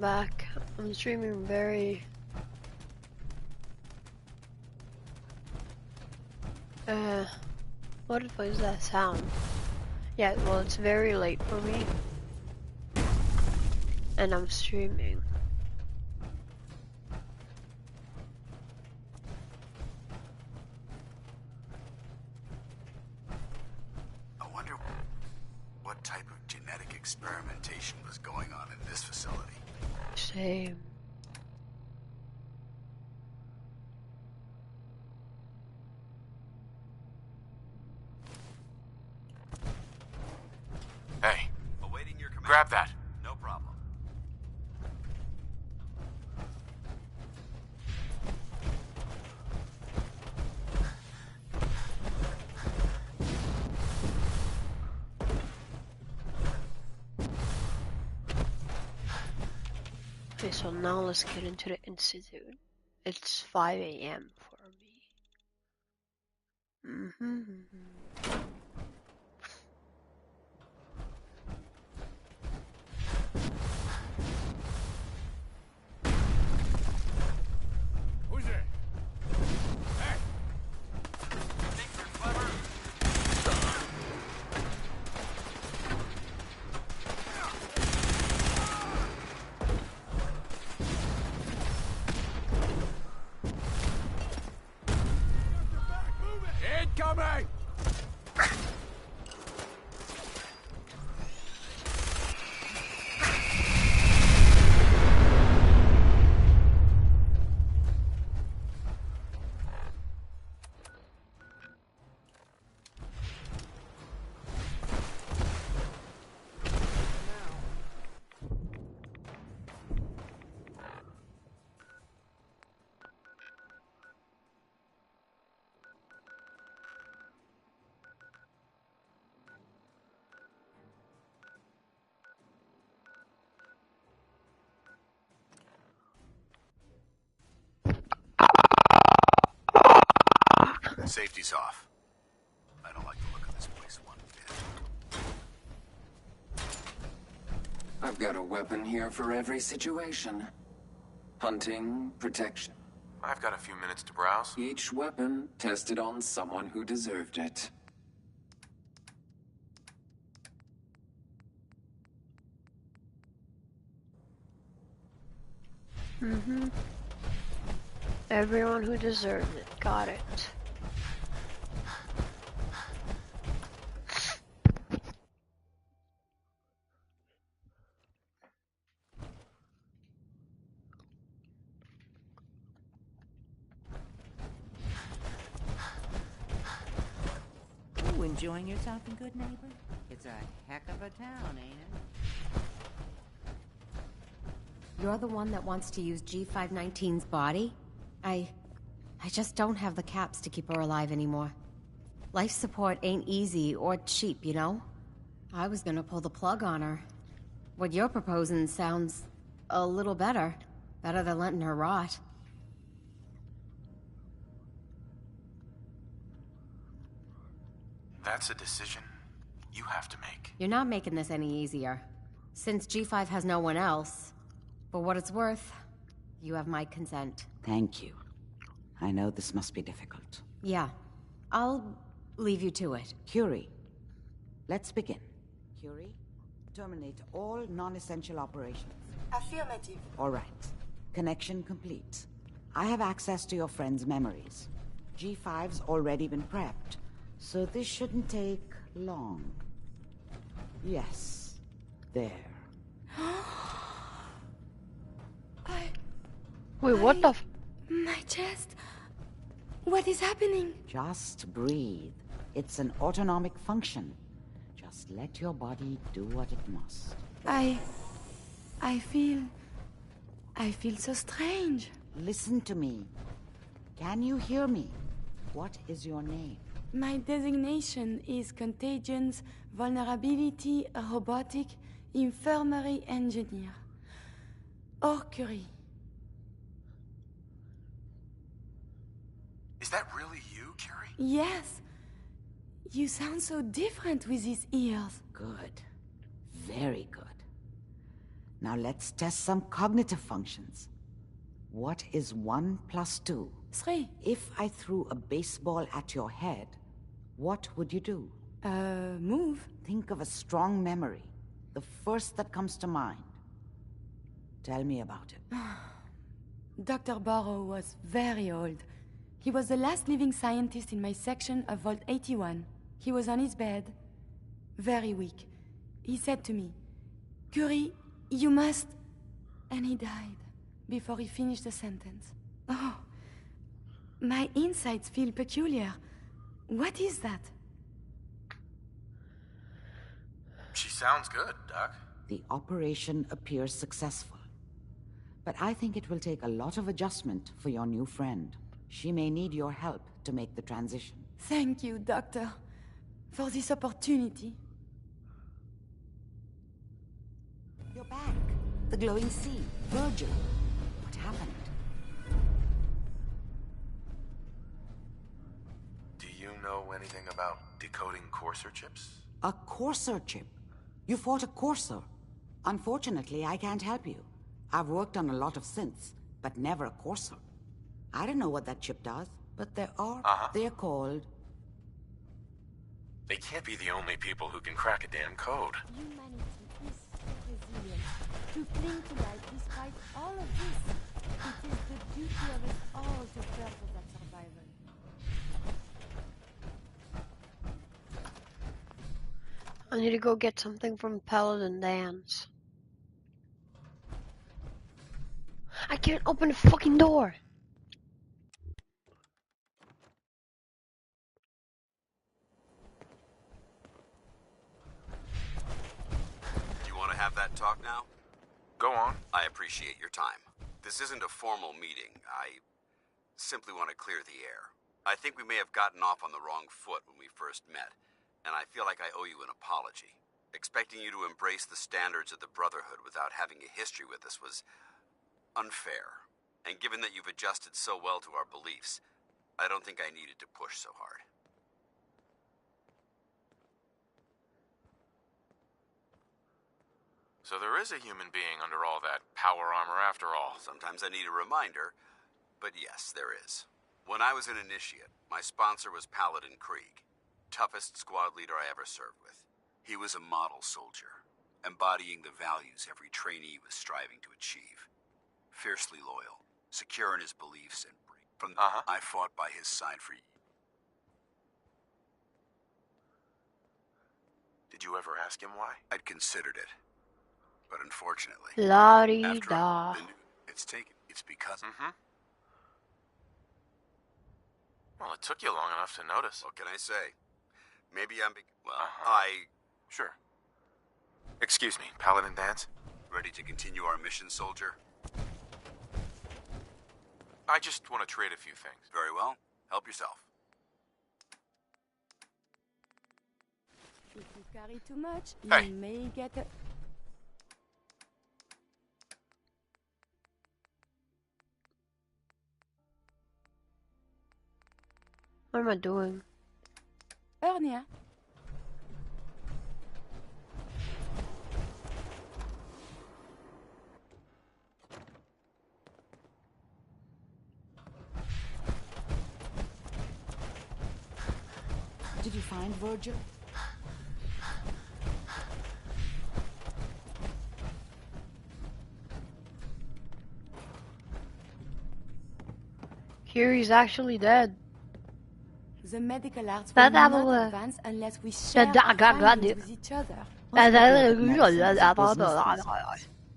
Back. I'm streaming very... what was that sound? Yeah, well, it's very late for me. And I'm streaming. I wonder what type of genetic experimentation was going on in this facility. Same. Hey, Awaiting your command. grab that. No problem. Okay, so now let's get into the institute. It's 5 a.m. for me. Who's there? Hey! Think you're clever? Incoming! Safety's off. I don't like the look of this place one bit. I've got a weapon here for every situation. Hunting, protection. I've got a few minutes to browse. Each weapon tested on someone who deserved it. Everyone who deserved it got it. Ooh, enjoying yourself in Good Neighbor? It's a heck of a town, ain't it? You're the one that wants to use G519's body? I just don't have the caps to keep her alive anymore. Life support ain't easy or cheap, you know? I was gonna pull the plug on her. What you're proposing sounds a little better. Better than letting her rot. That's a decision you have to make. You're not making this any easier. Since G5 has no one else, for what it's worth, you have my consent. Thank you. I know this must be difficult. Yeah, I'll leave you to it. Curie, let's begin. Curie, terminate all non-essential operations. Affirmative. All right. Connection complete. I have access to your friend's memories. G5's already been prepped, so this shouldn't take long. Yes. There. Wait, what the My chest. What is happening? Just breathe. It's an autonomic function. Just let your body do what it must. I feel so strange. Listen to me. Can you hear me? What is your name? My designation is Contagions Vulnerability Robotic Infirmary Engineer. Curie. Is that really you, Curie? Yes. You sound so different with these ears. Good. Very good. Now let's test some cognitive functions. What is 1 + 2? 3. If I threw a baseball at your head, what would you do? Move. Think of a strong memory. The first that comes to mind. Tell me about it. Dr. Burrow was very old. He was the last living scientist in my section of Vault 81. He was on his bed, very weak. He said to me, "Curie, you must..." And he died before he finished the sentence. Oh, my insides feel peculiar. What is that? She sounds good, Doc. The operation appears successful. But I think it will take a lot of adjustment for your new friend. She may need your help to make the transition. Thank you, Doctor, for this opportunity. You're back. The glowing sea. Virgil. What happened? Do you know anything about decoding Courser chips? A Courser chip? You fought a Courser? Unfortunately, I can't help you. I've worked on a lot of synths, but never a Courser. I don't know what that chip does, but there are... They're called... They can't be the only people who can crack a damn code. Humanity is so resilient to cling to life despite all of this. It is the duty of us all to further that survival. I need to go get something from Paladin Dan's. I can't open the fucking door! Do you want to have that talk now? Go on. I appreciate your time. This isn't a formal meeting. I simply want to clear the air. I think we may have gotten off on the wrong foot when we first met, and I feel like I owe you an apology. Expecting you to embrace the standards of the Brotherhood without having a history with us was unfair. And given that you've adjusted so well to our beliefs, I don't think I needed to push so hard. So there is a human being under all that power armor after all. Sometimes I need a reminder, but yes, there is. When I was an initiate, my sponsor was Paladin Krieg, toughest squad leader I ever served with. He was a model soldier, embodying the values every trainee was striving to achieve. Fiercely loyal, secure in his beliefs, and from I fought by his side for years. Did you ever ask him why? I'd considered it, but unfortunately, La-di-da. after it's because... Well, it took you long enough to notice. What can I say? Maybe I'm... Sure. Excuse me, Paladin Dan's? Ready to continue our mission, soldier? I just want to trade a few things. Very well. Help yourself. If you carry too much, Hey. you may get a... What am I doing? hernia. Did you find Virgil? Curie's actually dead. The medical arts That will will, not advance unless we share that- our that- findings that- with each other.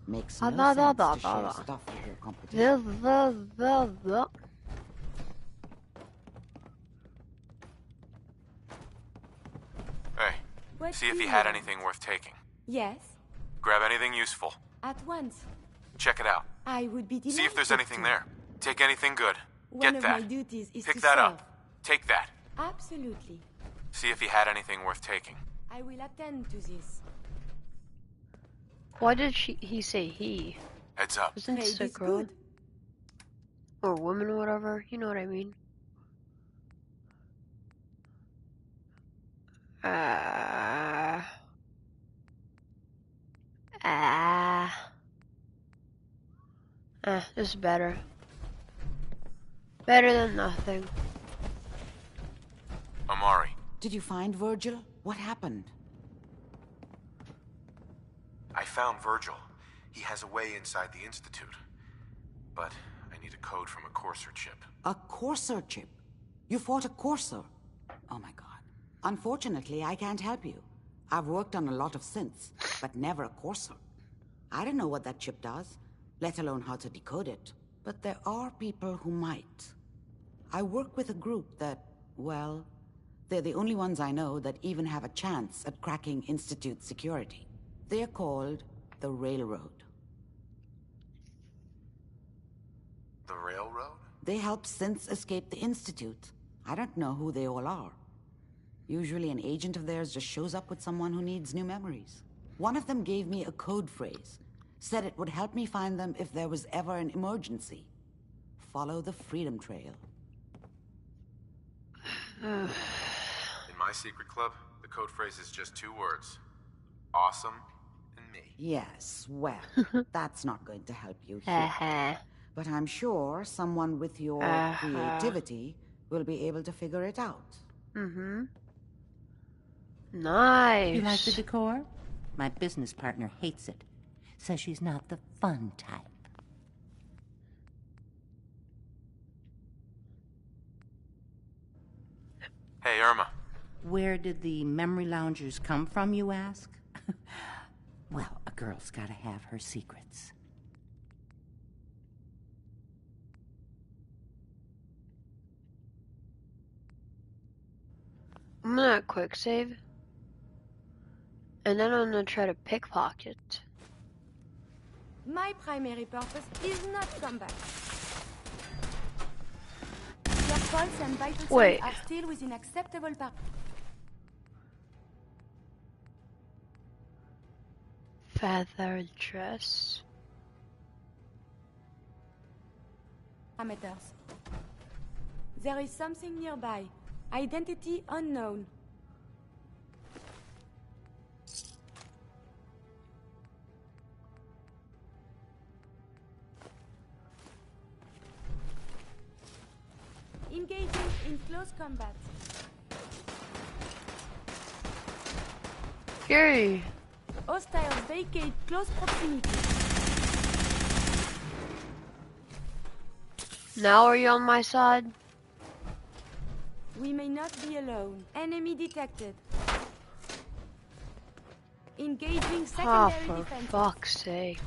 Makes no sense to share stuff with your competition. Hey, What see if do he you had want? anything worth taking. Yes, Grab anything useful. at once. Check it out. I would be delighted See if there's anything to. there. Take anything good. One Get of that. my duties is Pick to that serve. up. Take that. Absolutely. See if he had anything worth taking. I will attend to this. Why did he say he? Heads up. Isn't Trade it a is girl? good. Or woman or whatever, you know what I mean. This is better. Better than nothing. Amari. Did you find Virgil? What happened? I found Virgil. He has a way inside the Institute. But I need a code from a Courser chip. A Courser chip? You fought a Courser? Oh my god. Unfortunately, I can't help you. I've worked on a lot of synths, but never a Courser. I don't know what that chip does, let alone how to decode it. But there are people who might. I work with a group that, well, they're the only ones I know that even have a chance at cracking Institute security. They're called the Railroad. The Railroad? They help synths escape the Institute. I don't know who they all are. Usually an agent of theirs just shows up with someone who needs new memories. One of them gave me a code phrase. Said it would help me find them if there was ever an emergency. Follow the Freedom Trail. In my secret club, the code phrase is just 2 words. Awesome and me. Yes, well, that's not going to help you here. But I'm sure someone with your creativity will be able to figure it out. Nice. You like the decor? My business partner hates it. Says she's not the fun type. Hey, Irma. Where did the memory loungers come from, you ask? Well, a girl's gotta have her secrets. I'm gonna quick save. And then I'm gonna try to pickpocket. My primary purpose is not combat. Your pulse and vital signs are still within acceptable Feathered dress. parameters. There is something nearby. Identity unknown. Engaging in close combat. Fury. Hostiles vacate close proximity. Now are you on my side? We may not be alone. Enemy detected. Engaging Oh, secondary for defense. fuck's sake.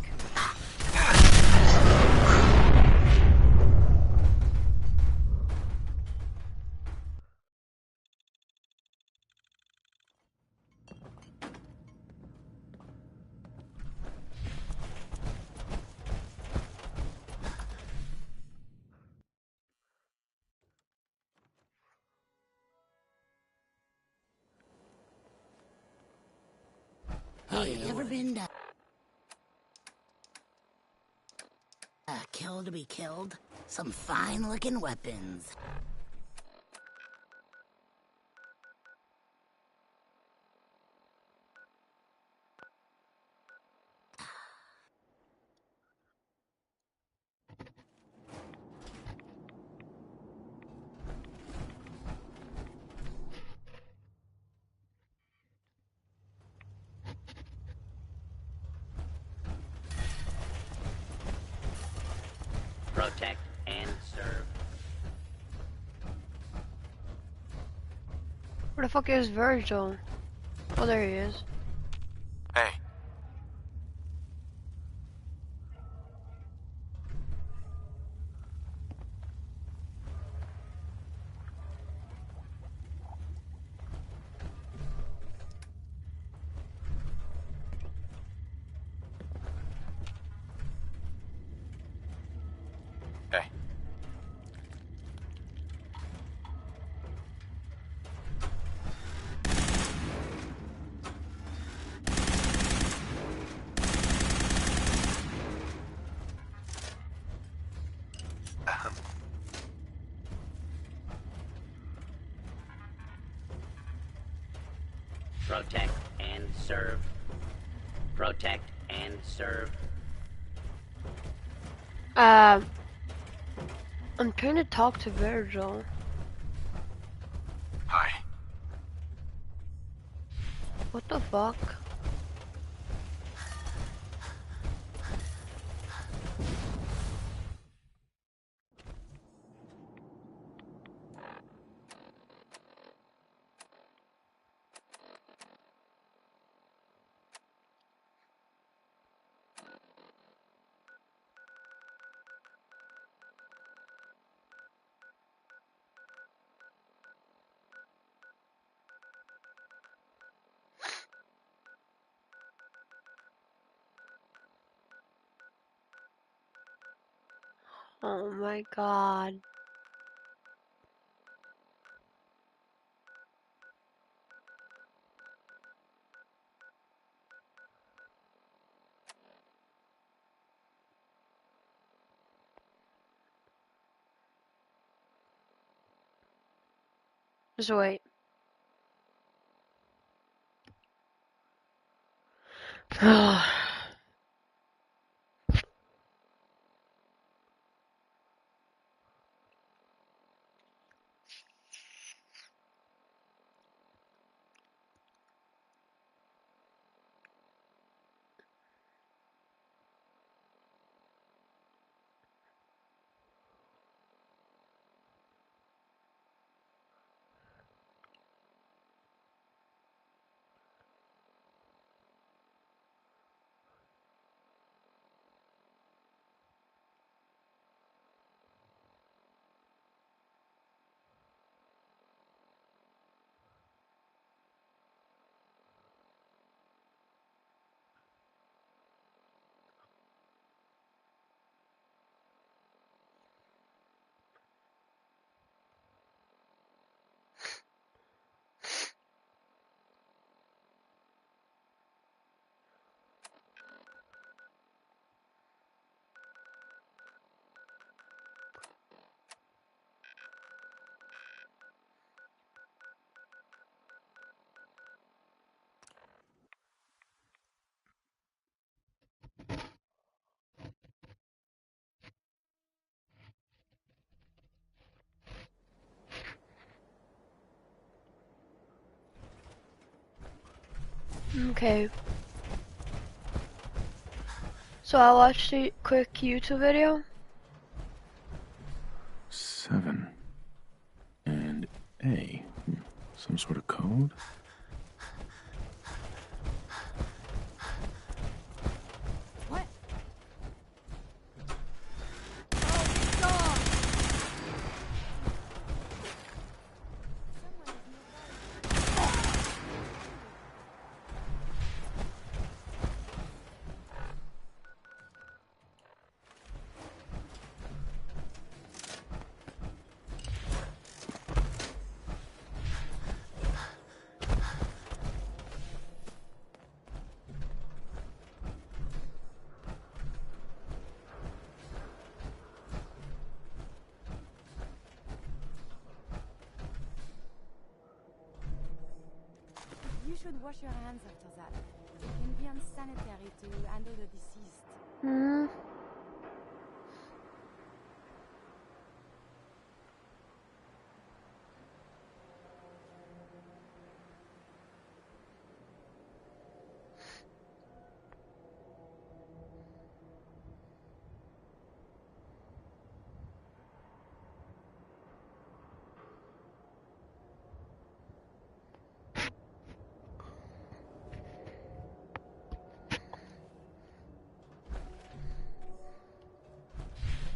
Hey, ever been kill to be killed? Some fine-looking weapons. Protect and serve. Where the fuck is Virgil? Oh, there he is. Hey. Hey. Protect and serve. Protect and serve. I'm trying to talk to Virgil. Hi. What the fuck? Oh my god. Just wait. Okay. So I watched a quick YouTube video. 7 and A. Some sort of code? What? You should wash your hands after that. It can be unsanitary to handle the deceased. Hmm.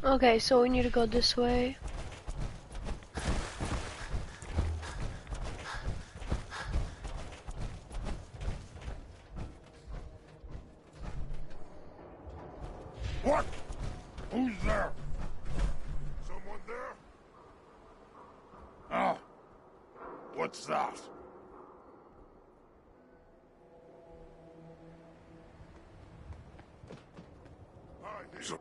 Okay, so we need to go this way. What? Who's there? Someone there? Oh. What's that? So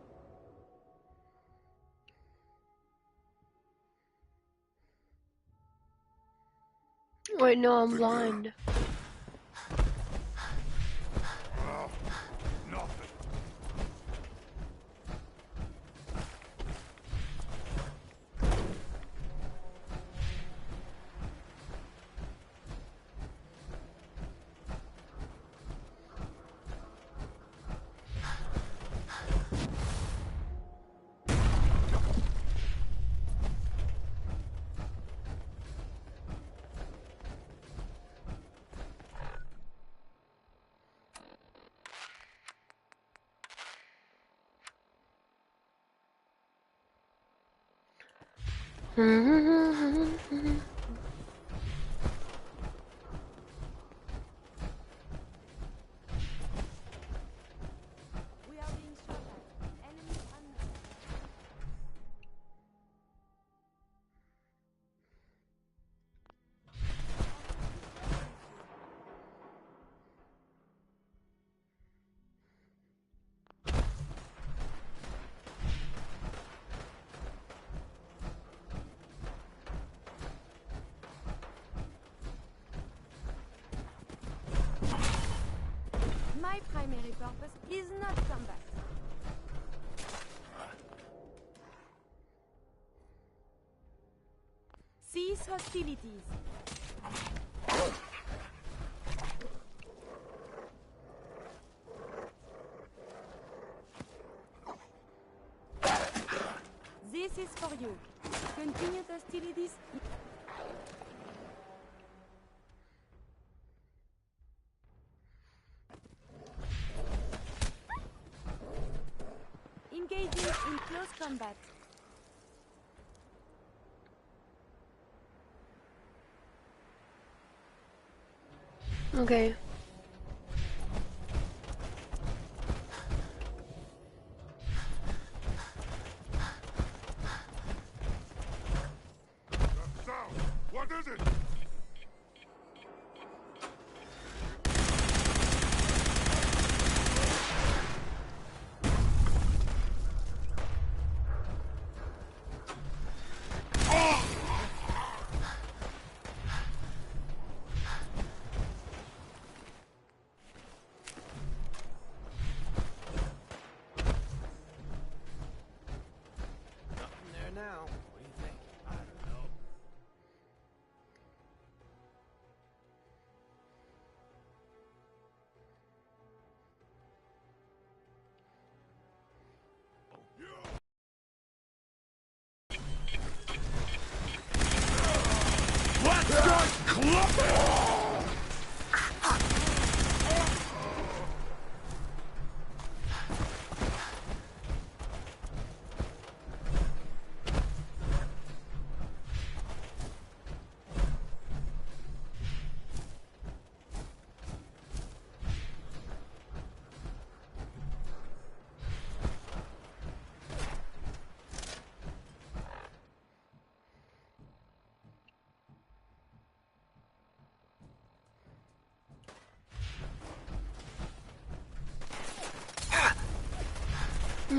Wait, no, I'm blind. nothing. My primary purpose is not combat. Cease hostilities. This is for you. Continue hostilities. Engaging in close combat. Okay. That sound! What is it? Nothing there now. What do you think? I don't know. Let's get clubbing!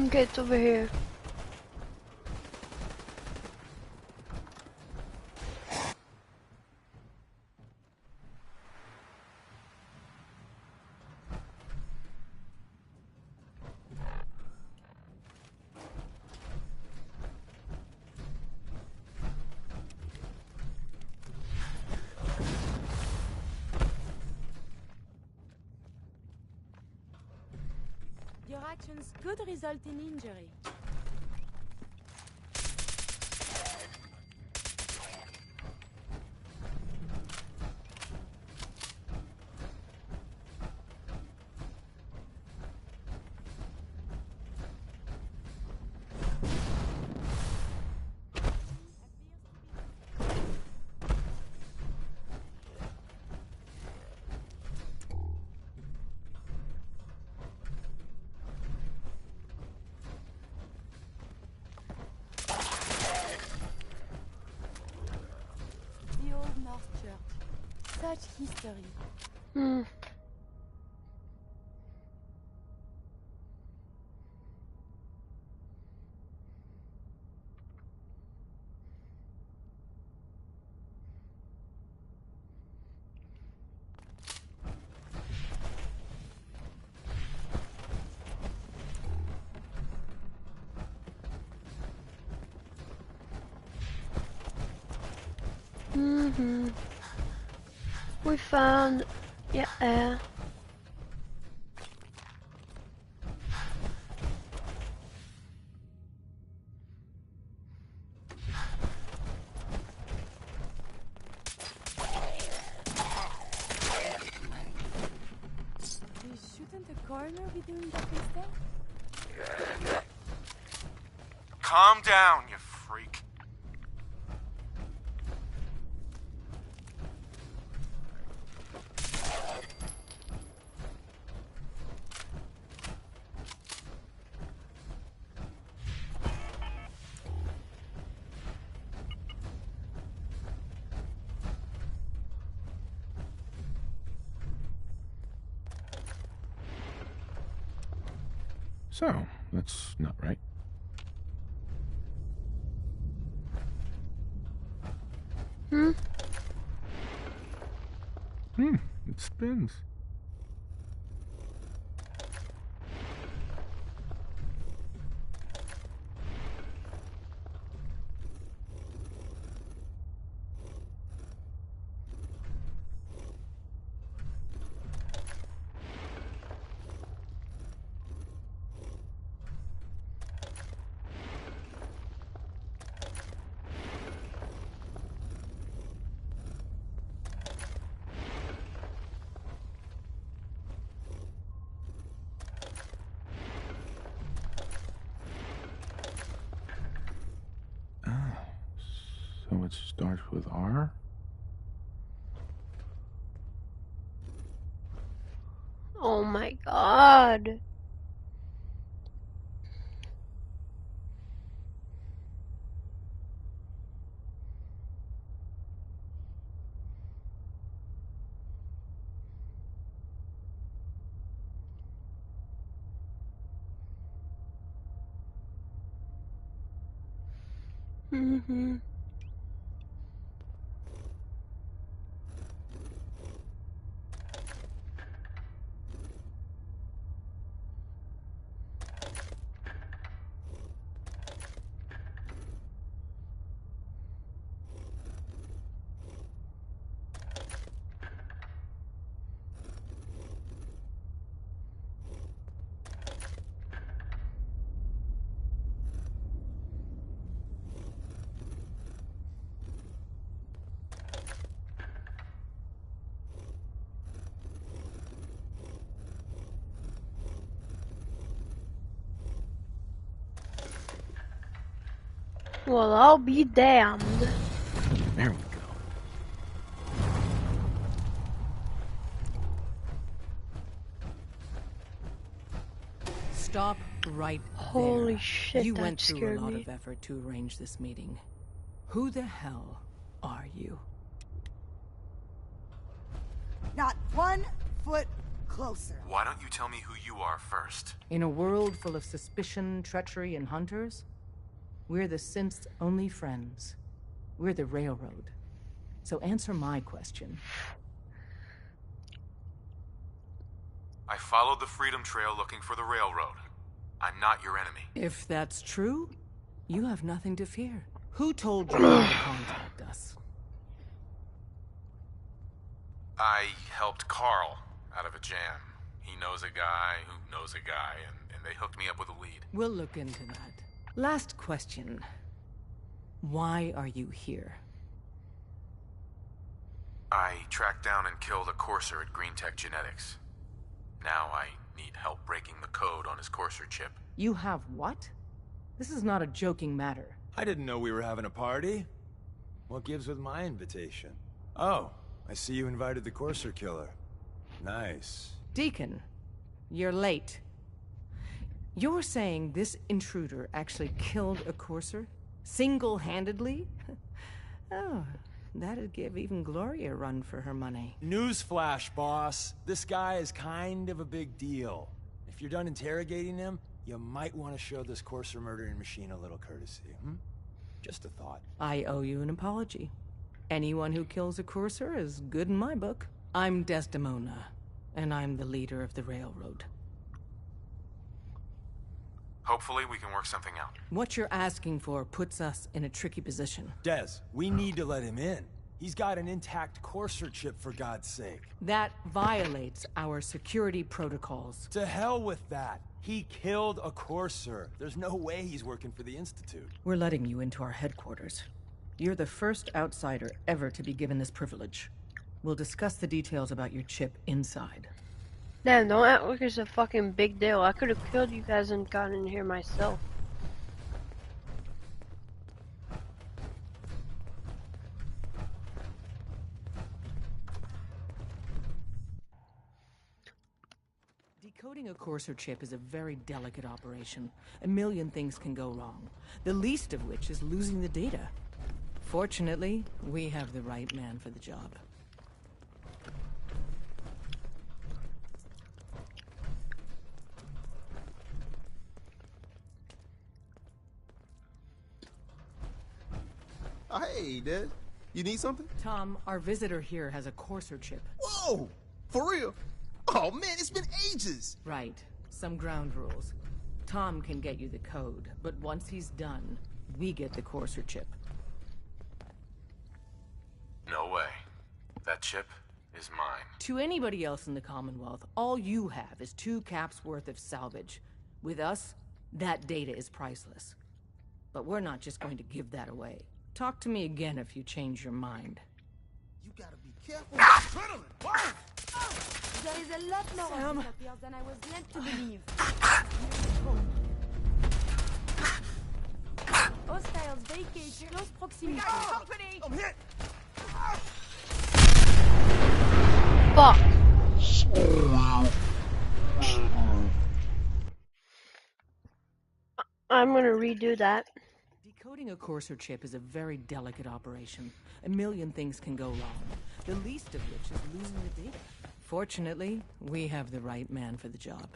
Okay, it's over here. Your actions could result in injury. The Old North Church. Such history. Hmm. We found, yeah. Shouldn't the coroner be doing that instead? Calm down, you freak. So, that's not right. It spins. So it starts with R? Oh my god. Mm-hmm. Well, I'll be damned. There we go. Stop right Holy there. shit, You that went through a scared lot me. of effort to arrange this meeting. Who the hell are you? Not 1 foot closer. Why don't you tell me who you are first? In a world full of suspicion, treachery, and hunters, we're the synth's only friends. We're the Railroad. So answer my question. I followed the Freedom Trail looking for the Railroad. I'm not your enemy. If that's true, you have nothing to fear. Who told you to contact us? I helped Carl out of a jam. He knows a guy who knows a guy, and they hooked me up with a lead. We'll look into that. Last question. Why are you here? I tracked down and killed a Courser at Green Tech Genetics. Now I need help breaking the code on his Courser chip. You have what? This is not a joking matter. I didn't know we were having a party. What gives with my invitation? Oh, I see you invited the Courser killer. Nice. Deacon, you're late. You're saying this intruder actually killed a Courser? Single-handedly? Oh, that'd give even Gloria a run for her money. Newsflash, boss. This guy is kind of a big deal. If you're done interrogating him, you might want to show this Courser murdering machine a little courtesy, Just a thought. I owe you an apology. Anyone who kills a Courser is good in my book. I'm Desdemona, and I'm the leader of the Railroad. Hopefully we can work something out. What you're asking for puts us in a tricky position. Des, we need to let him in. He's got an intact Courser chip, for God's sake. That violates our security protocols. To hell with that. He killed a Courser. There's no way he's working for the Institute. We're letting you into our headquarters. You're the first outsider ever to be given this privilege. We'll discuss the details about your chip inside. Damn, don't act like it's a fucking big deal. I could have killed you guys and gotten in here myself. Decoding a Courser chip is a very delicate operation. A million things can go wrong, the least of which is losing the data. Fortunately, we have the right man for the job. Oh, hey, Des. You need something? Tom, our visitor here has a Courser chip. Whoa! For real? Oh, man, it's been ages! Right. Some ground rules. Tom can get you the code, but once he's done, we get the Courser chip. No way. That chip is mine. To anybody else in the Commonwealth, all you have is 2 caps worth of salvage. With us, that data is priceless. But we're not just going to give that away. Talk to me again if you change your mind. You gotta be careful with adrenaline. Whoa! There is a lot more of this up here than I was led to believe. Hostiles vacate close proximity. Company! I'm hit! Fuck. I'm gonna redo that. Decoding a Courser chip is a very delicate operation. A million things can go wrong, the least of which is losing the data. Fortunately, we have the right man for the job.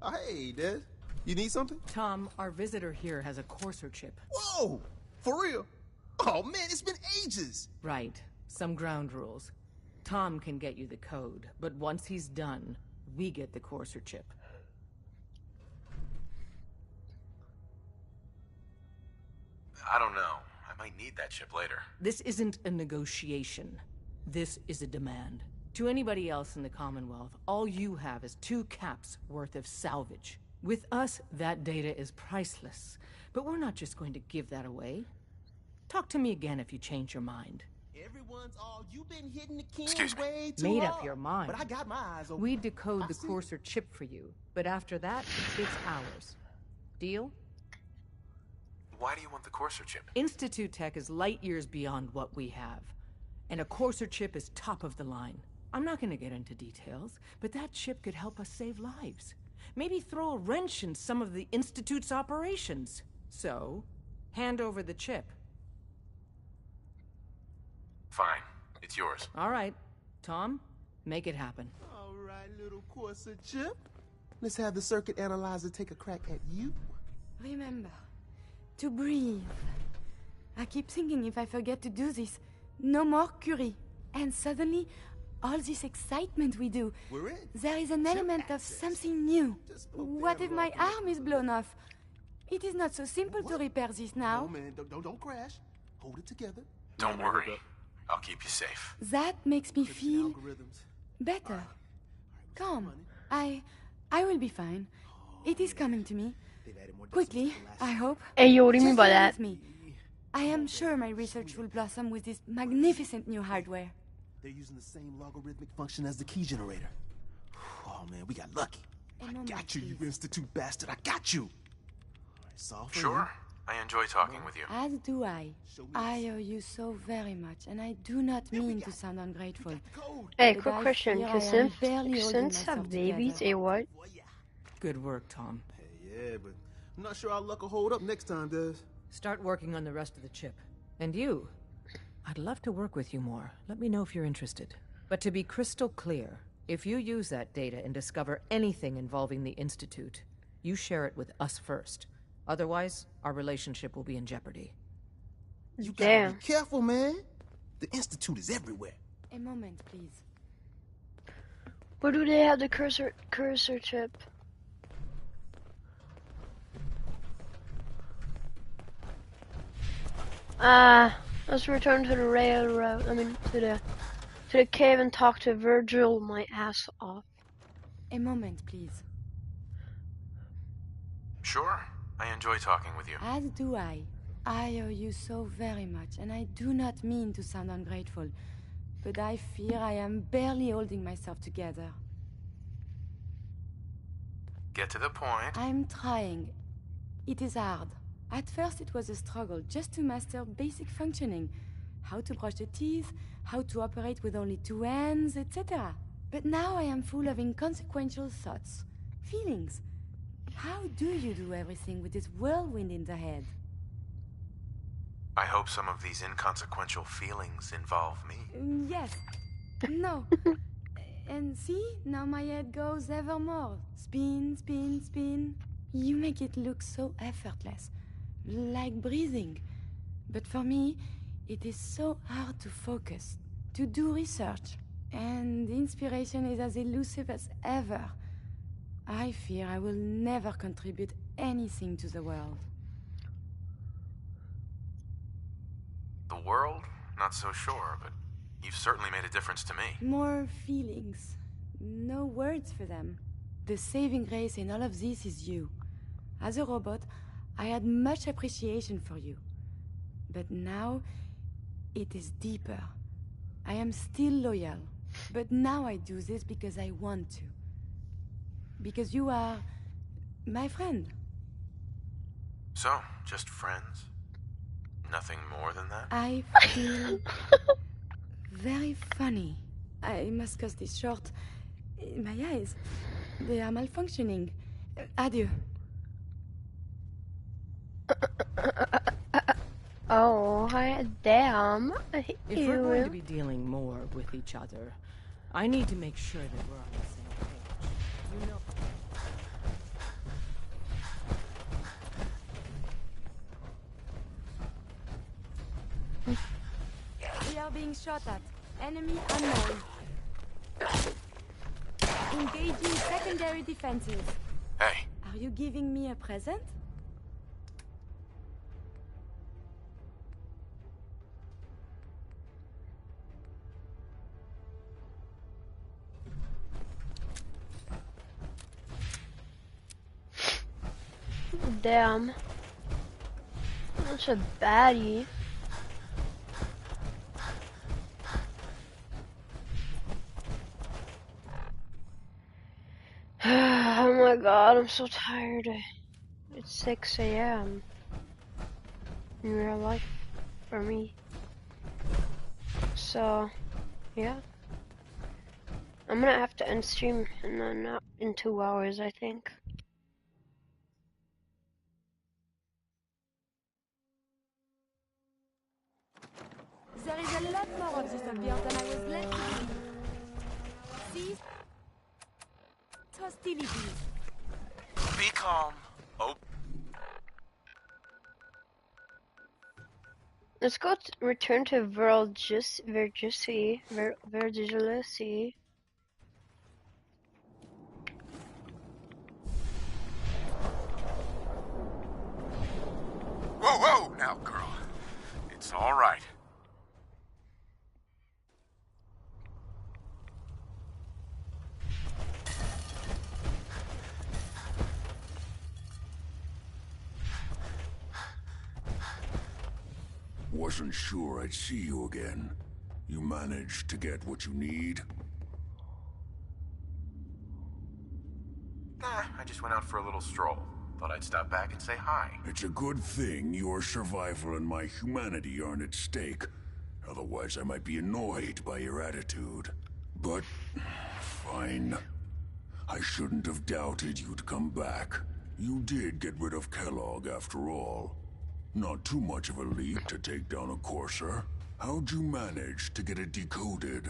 Oh, hey, Des. You need something? Tom, our visitor here has a Courser chip. Whoa! For real? Oh, man, it's been ages! Right. Some ground rules. Tom can get you the code, but once he's done, we get the Courser chip. I don't know. I might need that chip later. This isn't a negotiation. This is a demand. To anybody else in the Commonwealth, all you have is 2 caps worth of salvage. With us, that data is priceless. But we're not just going to give that away. Talk to me again if you change your mind. Everyone's all, you've been hitting the king Excuse me. way too Made hard. up your mind. But I got my eyes open. We decode the Courser chip for you, but after that, it's ours. Deal? Why do you want the Courser chip? Institute Tech is light years beyond what we have. And a Courser chip is top of the line. I'm not going to get into details, but that chip could help us save lives. Maybe throw a wrench in some of the Institute's operations. So, hand over the chip. Fine. It's yours. All right. Tom, make it happen. All right, little Courser chip. Let's have the circuit analyzer take a crack at you. Remember, to breathe. I keep thinking if I forget to do this, no more Curie. And suddenly, all this excitement we do, We're in. there is an element of something new. What if my arm is blown off? It is not so simple to repair this now. Oh, man, don't crash. Hold it together. Don't worry. I'll keep you safe. That makes me feel Algorithms. better. Calm. I will be fine. It is coming to me. Quickly, I hope. Hey, yo, what do you mean Just by bear that? with me. I am sure my research will blossom with this magnificent new hardware. They're using the same logarithmic function as the key generator. Oh, man, we got lucky. I got you, you Institute bastard. I got you. All right, solve for Sure. I enjoy talking with you. As do I. I owe you so very much, and I do not mean to sound ungrateful. Hey, but quick I question. fear Can I am synths barely holding myself have babies? together. What? Good work, Tom. Yeah, but I'm not sure our luck will hold up next time, Des. Start working on the rest of the chip. And you, I'd love to work with you more. Let me know if you're interested. But to be crystal clear, if you use that data and discover anything involving the Institute, you share it with us first. Otherwise, our relationship will be in jeopardy. You gotta be careful, man. The Institute is everywhere. A moment, please. Where do they have the cursor chip? Let's return to the railroad. To the cave and talk to Virgil my ass off. A moment, please. Sure. I enjoy talking with you. As do I. I owe you so very much, and I do not mean to sound ungrateful, but I fear I am barely holding myself together. Get to the point. I'm trying. It is hard. At first it was a struggle just to master basic functioning. How to brush the teeth, how to operate with only 2 hands, etc. But now I am full of inconsequential thoughts, feelings. How do you do everything with this whirlwind in the head? I hope some of these inconsequential feelings involve me. Yes. No. And see, now my head goes ever more. Spin, spin, spin. You make it look so effortless. Like breathing. But for me, it is so hard to focus, to do research. And the inspiration is as elusive as ever. I fear I will never contribute anything to the world. The world? Not so sure, but you've certainly made a difference to me. More feelings. No words for them. The saving grace in all of this is you. As a robot, I had much appreciation for you. But now, it is deeper. I am still loyal. But now I do this because I want to. Because you are my friend. So, just friends? Nothing more than that? I feel very funny. I must cut this short. My eyes, they are malfunctioning. Adieu. Oh, damn. If we're going to be dealing more with each other, I need to make sure that we're on the same page. You know. We are being shot at. Enemy unknown. Engaging secondary defenses. Hey. Are you giving me a present? Damn. That's a baddie. Oh my god, I'm so tired. It's 6 a.m. in real life for me. So, yeah. I'm gonna have to end stream in 2 hours, I think. There is a lot more of this up here than I was led to believe. See? Hostilities. Be calm. Oh. Let's go return to Vergilici. Whoa, whoa, now, girl. It's all right. Wasn't sure I'd see you again. You managed to get what you need? Nah, I just went out for a little stroll. Thought I'd stop back and say hi. It's a good thing your survival and my humanity aren't at stake. Otherwise, I might be annoyed by your attitude. But, fine. I shouldn't have doubted you'd come back. You did get rid of Kellogg after all. Not too much of a leap to take down a Courser. How'd you manage to get it decoded?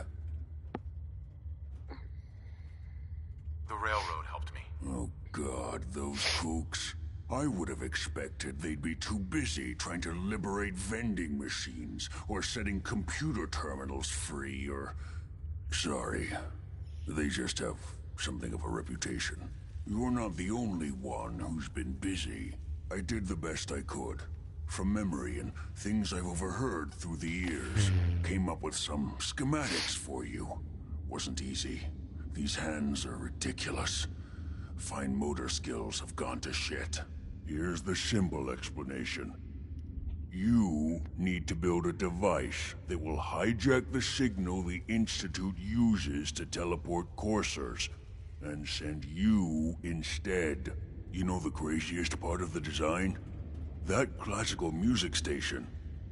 The railroad helped me. Oh god, those kooks. I would have expected they'd be too busy trying to liberate vending machines, or setting computer terminals free, or... Sorry. They just have something of a reputation. You're not the only one who's been busy. I did the best I could. From memory and things I've overheard through the years. Came up with some schematics for you. Wasn't easy. These hands are ridiculous. Fine motor skills have gone to shit. Here's the simple explanation. You need to build a device that will hijack the signal the Institute uses to teleport coursers, and send you instead. You know the craziest part of the design? That classical music station.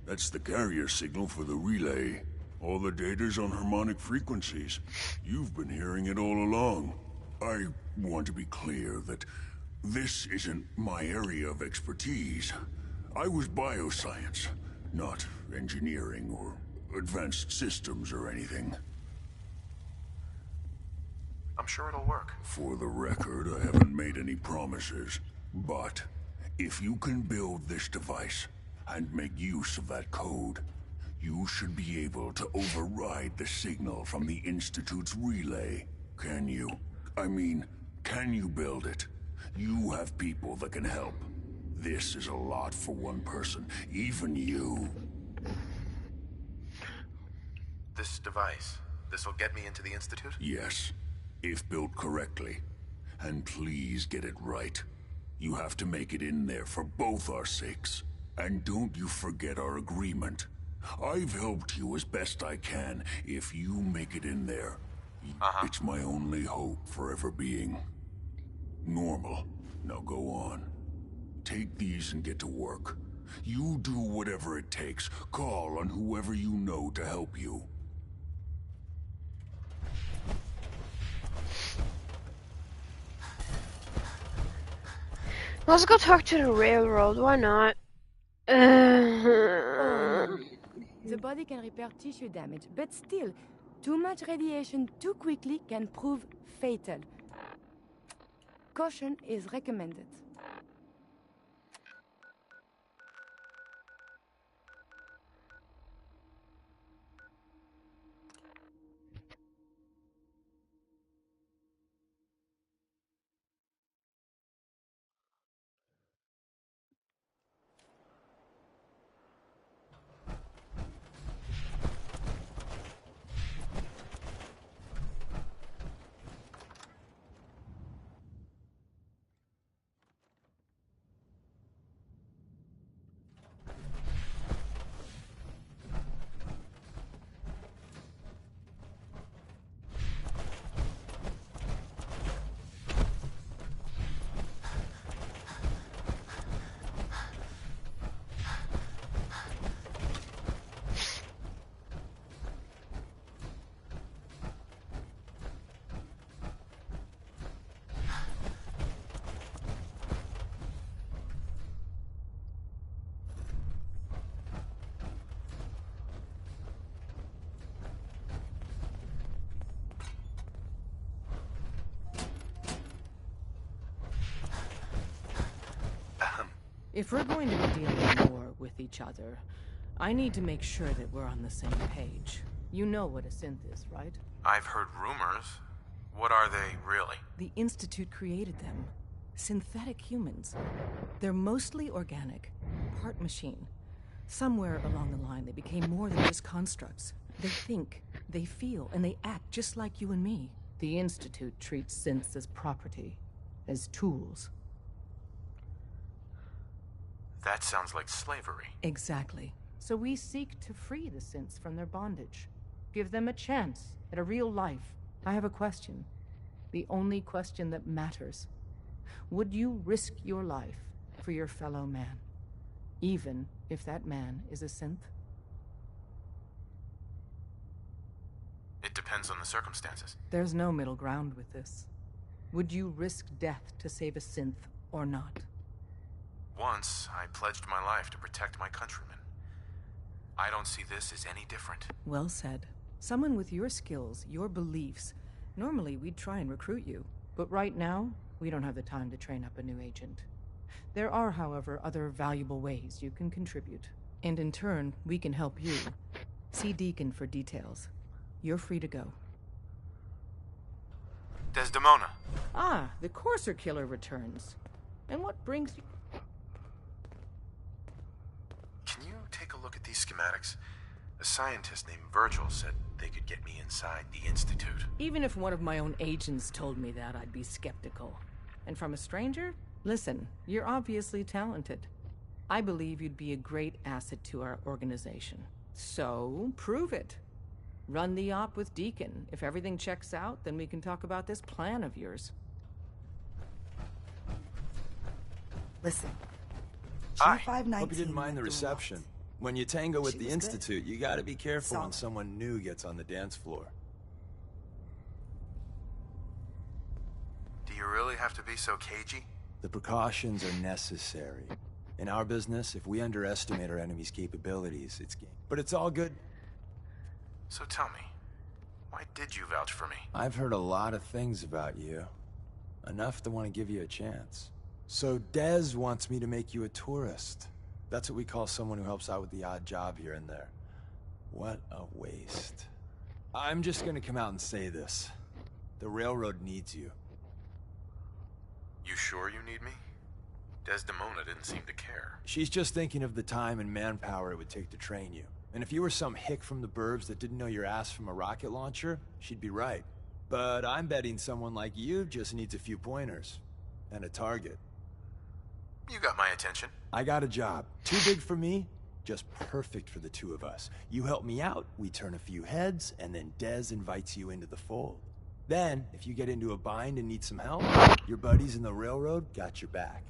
That's the carrier signal for the relay. All the data's on harmonic frequencies. You've been hearing it all along. I want to be clear that this isn't my area of expertise. I was bioscience, not engineering or advanced systems or anything. I'm sure it'll work. For the record, I haven't made any promises. But if you can build this device and make use of that code, you should be able to override the signal from the Institute's relay. Can you? I mean, can you build it? You have people that can help. This is a lot for one person, even you. This device, this'll get me into the Institute? Yes, if built correctly. And please get it right. You have to make it in there for both our sakes. And don't you forget our agreement. I've helped you as best I can. If you make it in there, it's my only hope for ever being normal. Now go on. Take these and get to work. You do whatever it takes. Call on whoever you know to help you. Let's go talk to the railroad. Why not? The body can repair tissue damage, but still, too much radiation too quickly can prove fatal. Caution is recommended. If we're going to be dealing more with each other, I need to make sure that we're on the same page. You know what a synth is, right? I've heard rumors. What are they, really? The Institute created them. Synthetic humans. They're mostly organic, part machine. Somewhere along the line, they became more than just constructs. They think, they feel, and they act just like you and me. The Institute treats synths as property, as tools. That sounds like slavery. Exactly. So we seek to free the synths from their bondage. Give them a chance at a real life. I have a question. The only question that matters. Would you risk your life for your fellow man? Even if that man is a synth? It depends on the circumstances. There's no middle ground with this. Would you risk death to save a synth or not? Once, I pledged my life to protect my countrymen. I don't see this as any different. Well said. Someone with your skills, your beliefs. Normally, we'd try and recruit you. But right now, we don't have the time to train up a new agent. There are, however, other valuable ways you can contribute. And in turn, we can help you. See Deacon for details. You're free to go. Desdemona. Ah, the Courser Killer returns. And what brings you... Can you take a look at these schematics? A scientist named Virgil said they could get me inside the Institute. Even if one of my own agents told me that, I'd be skeptical. And from a stranger? Listen, you're obviously talented. I believe you'd be a great asset to our organization. So, prove it. Run the op with Deacon. If everything checks out, then we can talk about this plan of yours. Listen. G519. Hope you didn't mind the reception. When you tango with the Institute, you gotta be careful when someone new gets on the dance floor. Do you really have to be so cagey? The precautions are necessary. In our business, if we underestimate our enemy's capabilities, it's game. But it's all good. So tell me, why did you vouch for me? I've heard a lot of things about you. Enough to want to give you a chance. So Dez wants me to make you a tourist. That's what we call someone who helps out with the odd job here and there. What a waste. I'm just gonna come out and say this. The railroad needs you. You sure you need me? Desdemona didn't seem to care. She's just thinking of the time and manpower it would take to train you. And if you were some hick from the burbs that didn't know your ass from a rocket launcher, she'd be right. But I'm betting someone like you just needs a few pointers. And a target. You got my attention. I got a job. Too big for me, just perfect for the two of us. You help me out, we turn a few heads, and then Dez invites you into the fold. Then, if you get into a bind and need some help, your buddies in the railroad got your back.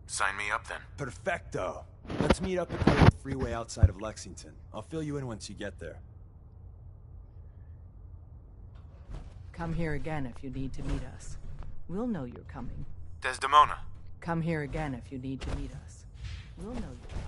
Sign me up then. Perfecto. Let's meet up at the old freeway outside of Lexington. I'll fill you in once you get there. Come here again if you need to meet us. We'll know you're coming. Desdemona. Come here again if you need to meet us. We'll know you're coming.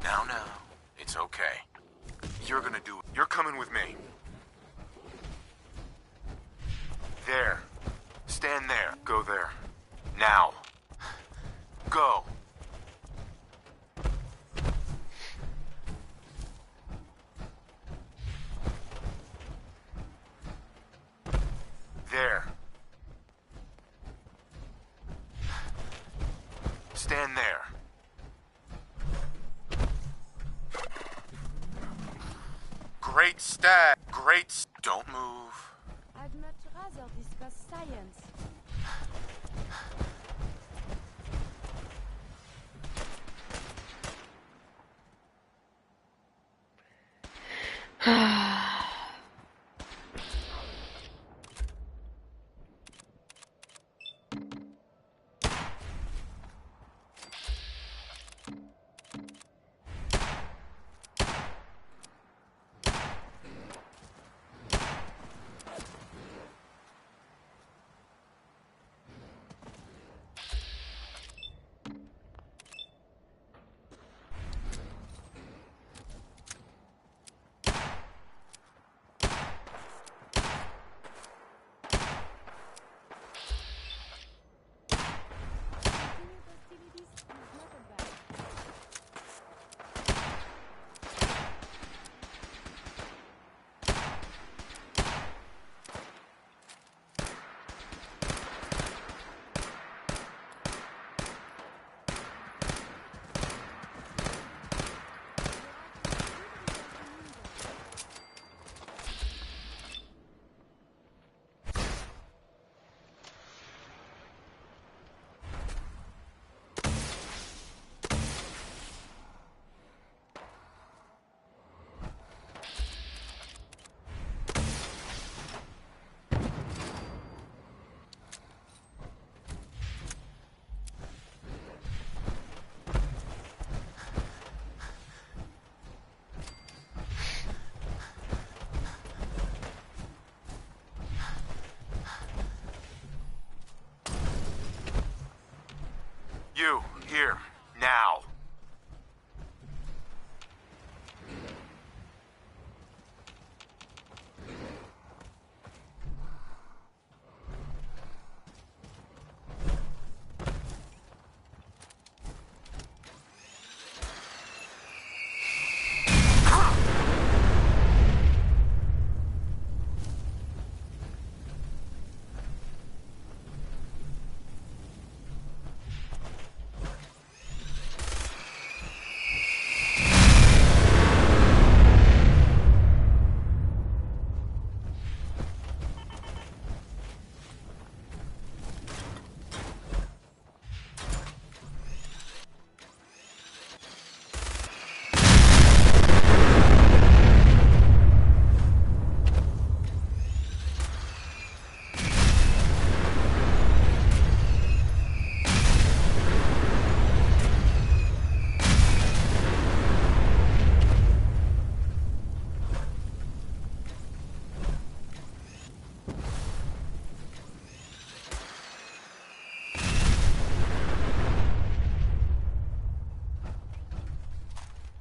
Now, it's okay. You're coming with me. There. Stand there. Go there. Now. Go. There. Stand there. Great stat. Don't move. I'd much rather discuss science. You, here, now.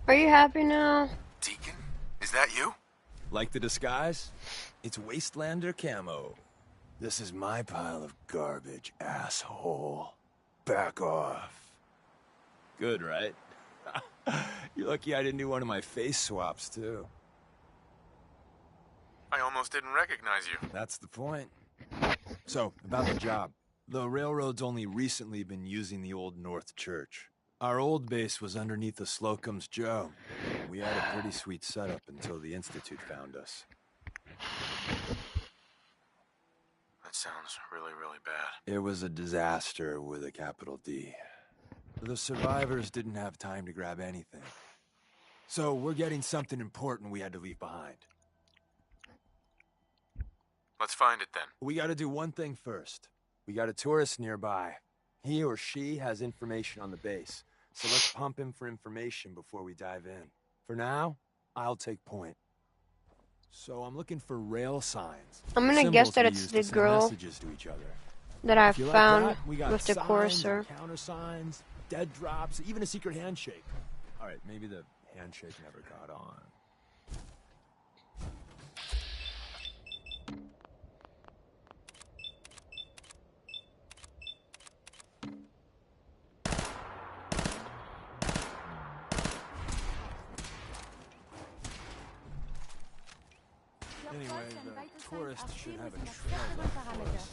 Are you happy now? Deacon? Is that you? Like the disguise? It's Wastelander camo. This is my pile of garbage, asshole. Back off. Good, right? You're lucky I didn't do one of my face swaps, too. I almost didn't recognize you. That's the point. So, about the job. The railroad's only recently been using the Old North Church. Our old base was underneath the Slocum's Joe. We had a pretty sweet setup until the Institute found us. That sounds really, really bad. It was a disaster with a capital D. The survivors didn't have time to grab anything. So we're getting something important we had to leave behind. Let's find it then. We gotta do one thing first. We got a tourist nearby. He or she has information on the base. So let's pump him for information before we dive in. For now, I'll take point. So I'm looking for rail signs. I'm gonna guess that it's the girl that I found with the Courser. Countersigns, dead drops, even a secret handshake. All right, maybe the handshake never caught on. Anyway, the tourist should have a trail left for us.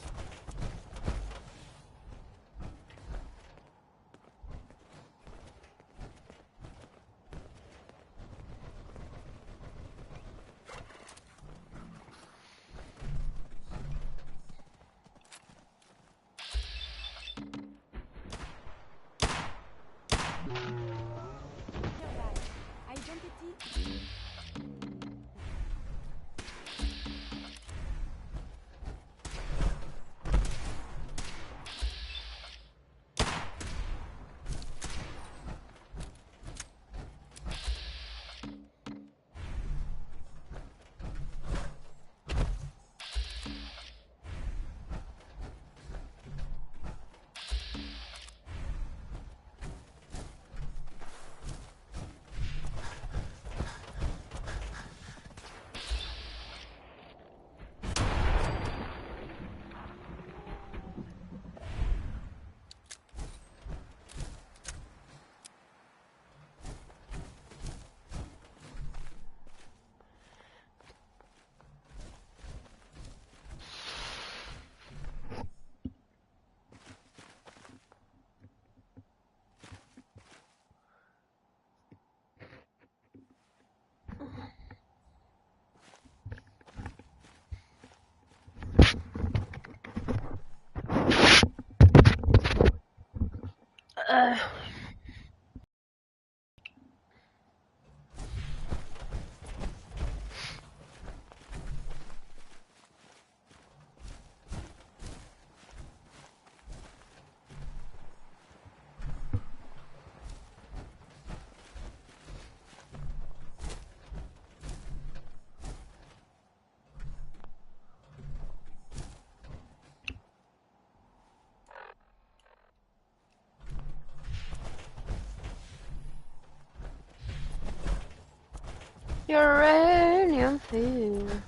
Uranium fever.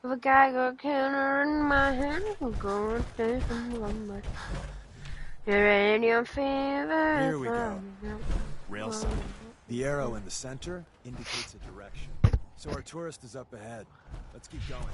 With a Geiger counter in my hand, I'm going to from my uranium fever. Here we go. Rail sign. The arrow in the center indicates a direction. So our tourist is up ahead. Let's keep going.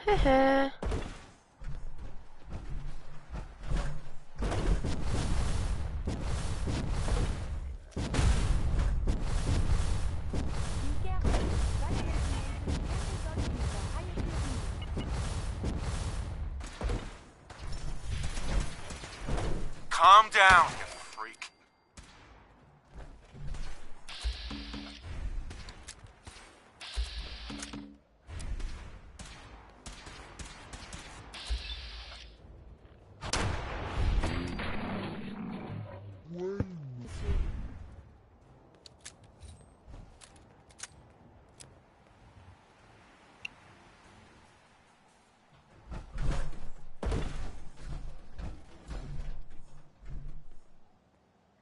Heh. Calm down, you freak.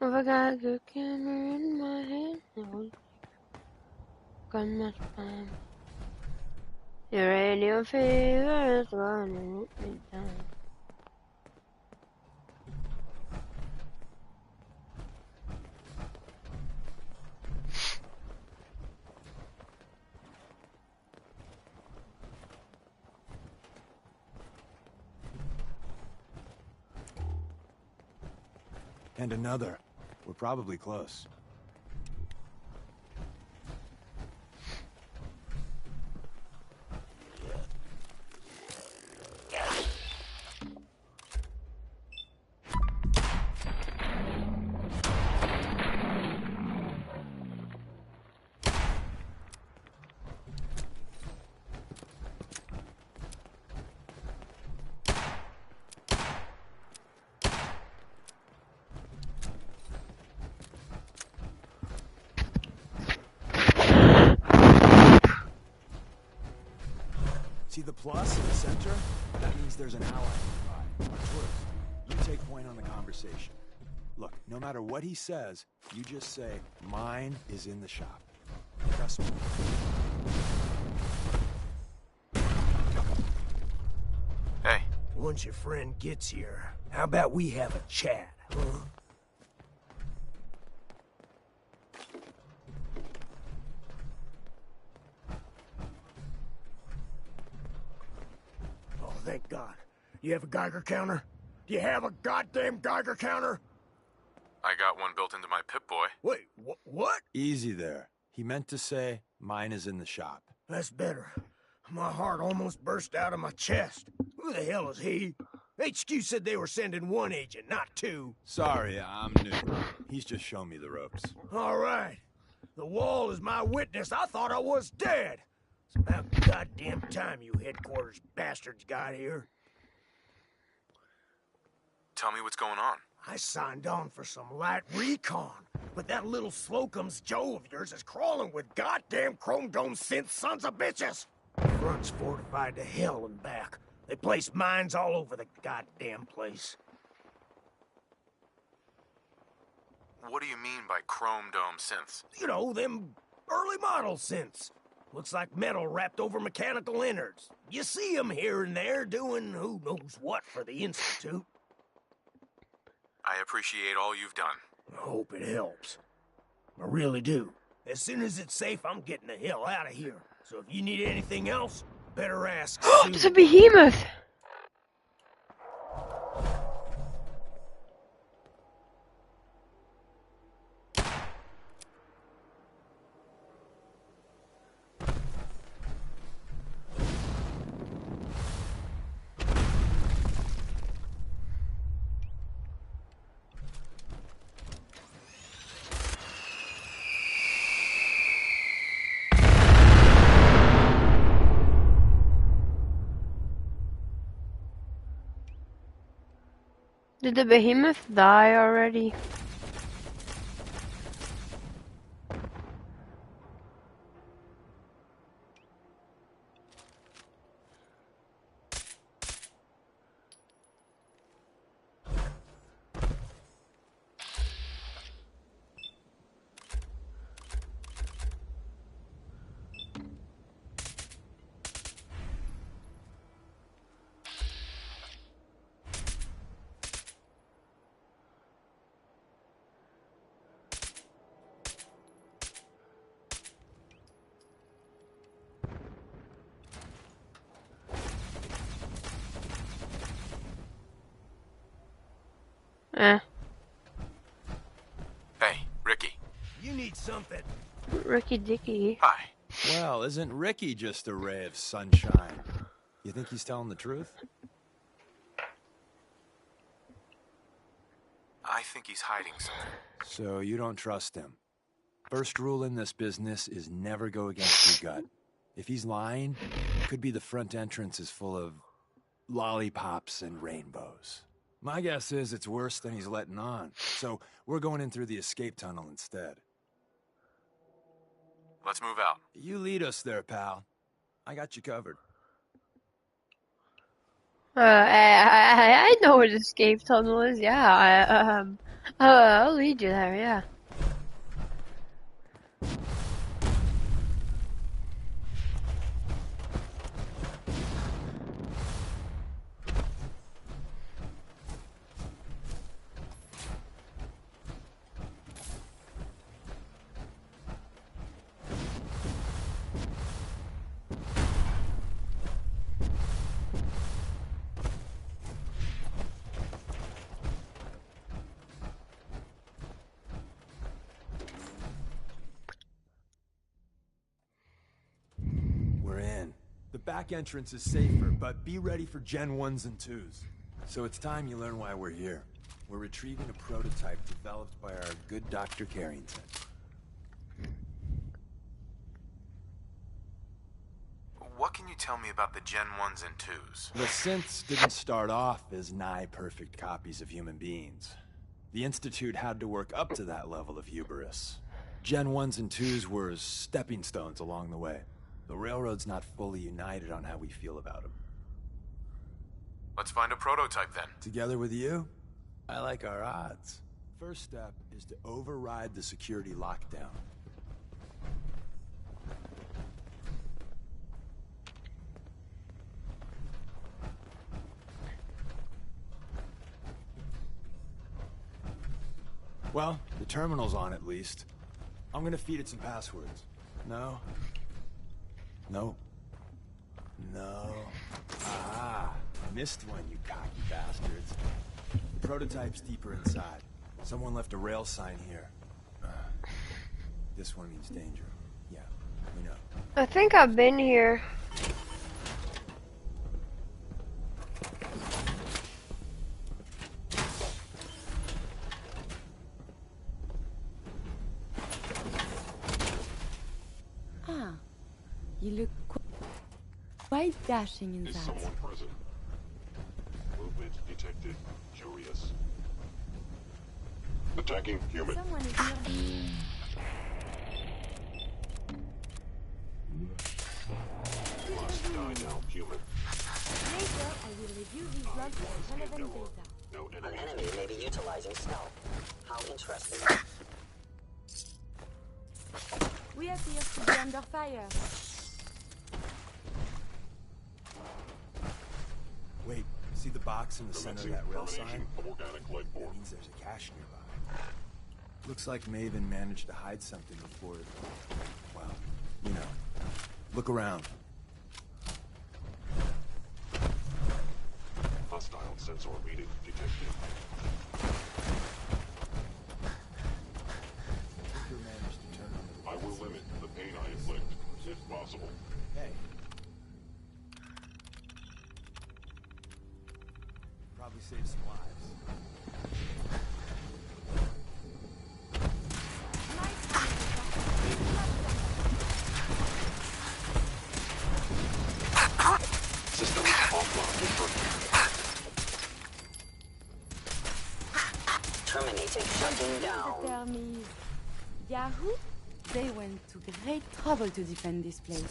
If I got a good camera in my hand, it will got much fun. Uranium fever is running me down. And another. We're probably close. See the plus in the center? That means there's an ally nearby. Our tourist. You take point on the conversation. Look, no matter what he says, you just say, mine is in the shop. Trust me. Hey. Once your friend gets here, how about we have a chat, huh? Thank God. You have a Geiger counter? Do you have a goddamn Geiger counter? I got one built into my Pip-Boy. Wait, what? Easy there. He meant to say, mine is in the shop. That's better. My heart almost burst out of my chest. Who the hell is he? HQ said they were sending one agent, not two. Sorry, I'm new. He's just shown me the ropes. All right. The wall is my witness. I thought I was dead. It's about goddamn time you headquarters bastards got here. Tell me what's going on. I signed on for some light recon, but that little Slocum's Joe of yours is crawling with goddamn Chrome Dome synth sons of bitches. The front's fortified to hell and back. They place mines all over the goddamn place. What do you mean by Chrome Dome synths? You know, them early model synths. Looks like metal wrapped over mechanical innards. You see them here and there doing who knows what for the Institute. I appreciate all you've done. I hope it helps. I really do. As soon as it's safe, I'm getting the hell out of here. So if you need anything else, better ask soon. It's a behemoth! Did the behemoth die already? Eh. Hey, Ricky. You need something. Ricky Dicky. Hi. Well, isn't Ricky just a ray of sunshine? You think he's telling the truth? I think he's hiding something. So you don't trust him. First rule in this business is never go against your gut. If he's lying, it could be the front entrance is full of lollipops and rainbows. My guess is it's worse than he's letting on. So we're going in through the escape tunnel instead. Let's move out. You lead us there, pal. I got you covered. I know what escape tunnel is. Yeah, I'll lead you there. Yeah. Back entrance is safer, but be ready for Gen 1s and 2s. So it's time you learn why we're here. We're retrieving a prototype developed by our good Dr. Carrington. What can you tell me about the Gen 1s and 2s? The synths didn't start off as nigh-perfect copies of human beings. The Institute had to work up to that level of hubris. Gen 1s and 2s were stepping stones along the way. The Railroad's not fully united on how we feel about him. Let's find a prototype then. Together with you, I like our odds. First step is to override the security lockdown. Well, the terminal's on at least. I'm gonna feed it some passwords. No? No. No. Ah, missed one, you cocky bastards. The prototype's deeper inside. Someone left a rail sign here. This one means danger. Yeah, we know. I think I've been here. You look quite dashing in that. Is someone present? Movement detected. Curious. Attacking human. Someone is here. Must die now, human. Later, I will review these logs for relevant data. No An enemy. enemy may be utilizing stealth. How interesting. We appear to be under fire. Wait, see the box in the center of that rail sign? Of organic life form. That means there's a cache nearby. Looks like Maven managed to hide something before it... Well, you know. Look around. Hostile sensor reading detected. Tinker managed to turn on the... I will limit the pain I inflict, if possible. Hey. Probably save some lives. Systems offline. Terminating shutting down. Tell me, Yahoo? They went to great trouble to defend this place.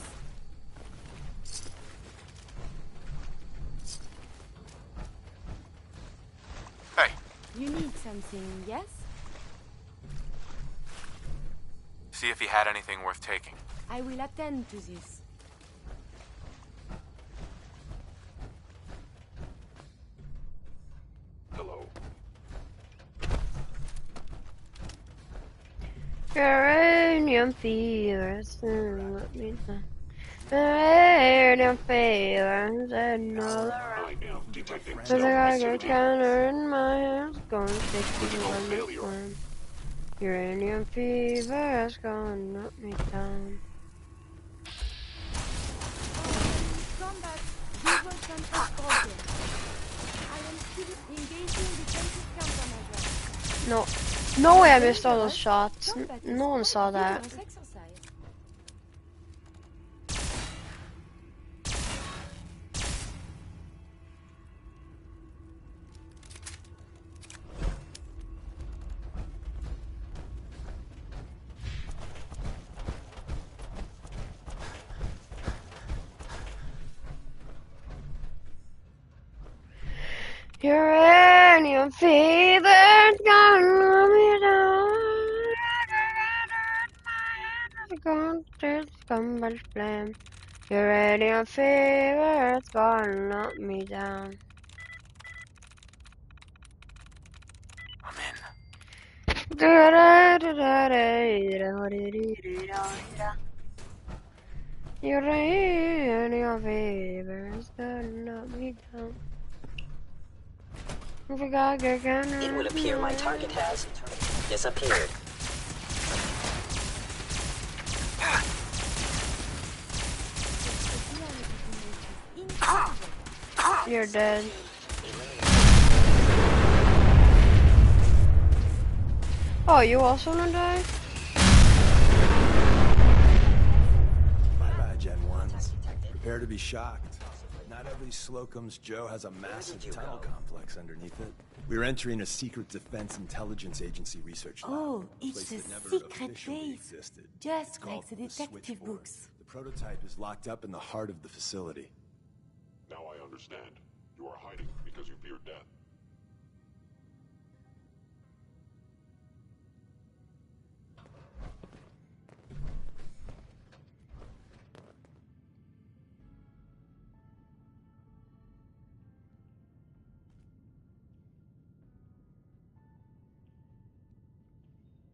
Hey. You need something, yes? See if he had anything worth taking. I will attend to this. Hello. Uranium feelers, let me know. Uranium feelers, another I am detecting So the Geiger counter in my hands, going 61. Uranium fever has gone knock me down. Combat, visual sensors broken. I am still engaging defensive countermeasures. No, no way I missed all those shots. No one saw that. Uranium fever's gonna run me down. Gone to somebody's flame. Uranium fever's gonna knock me down. I'm in. Uranium fever's gonna knock me down. It would appear my target has disappeared. You're dead. Oh, you also wanna die? Bye-bye, Gen 1s. Prepare to be shocked. Not every Slocum's Joe has a massive tunnel complex underneath it. We're entering a secret defense intelligence agency research lab. Oh, it's place a that never secret officially base. existed. Just It's like called the detective Switchboard. books. The prototype is locked up in the heart of the facility. Now I understand. You are hiding because you fear death.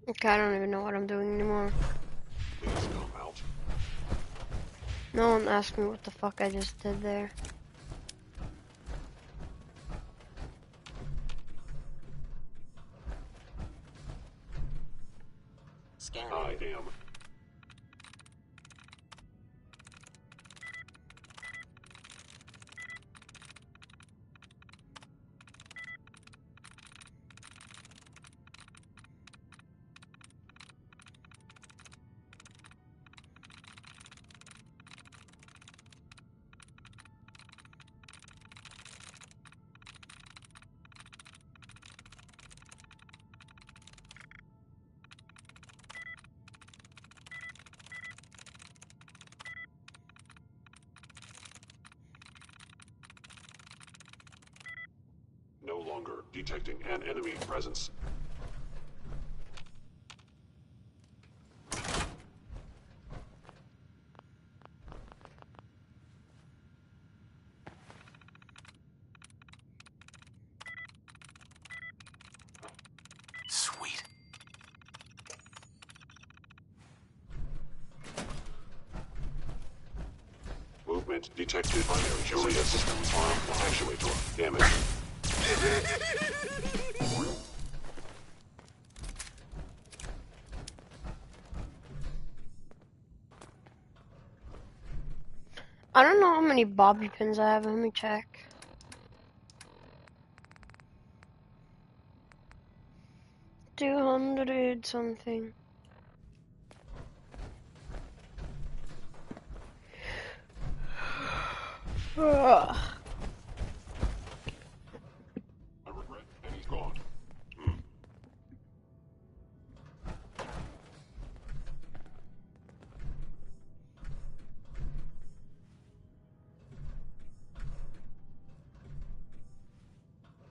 Okay, I don't even know what I'm doing anymore. Please come out. No one asked me what the fuck I just did there. Scanning. I am. No longer detecting an enemy presence. Sweet. Movement detected. Primary Julia systems arm actuator damage. I don't know how many bobby pins I have. Let me check. $200 something. Ugh. I regret, and he's gone.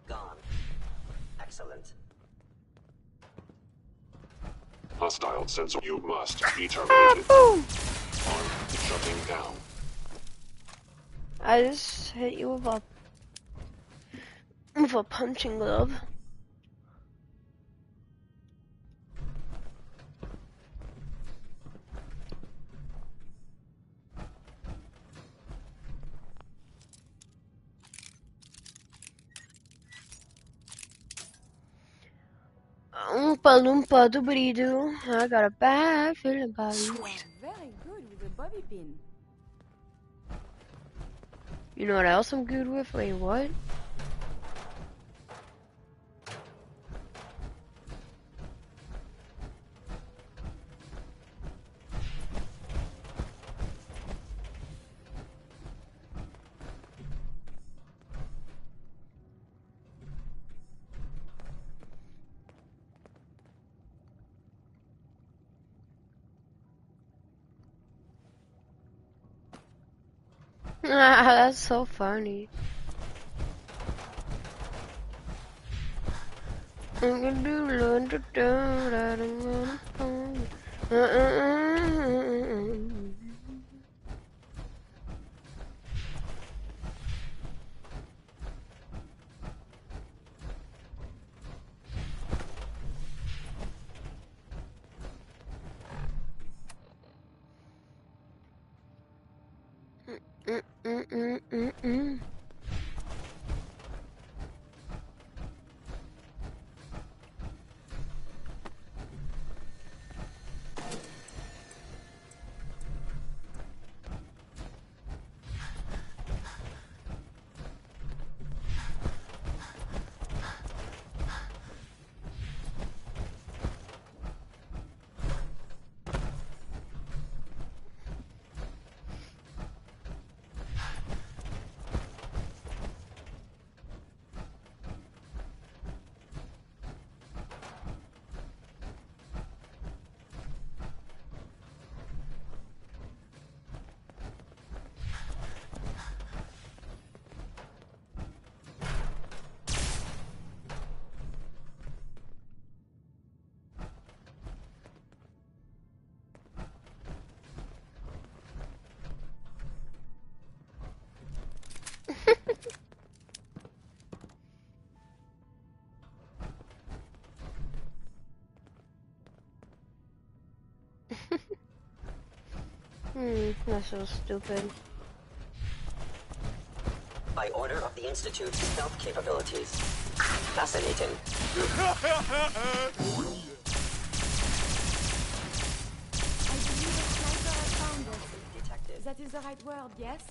Gone. Excellent. Hostile sensor. You must be terminated. Arm shutting down. I just hit you with a punching glove. Oompa loompa doobity doo. I got a bad feeling about you. Sweet. Very good with the bobby pin. You know what else I'm good with? Wait, what? Ah, that's so funny. That's so stupid. By order of the Institute's stealth capabilities. Fascinating. That is the right word, yes?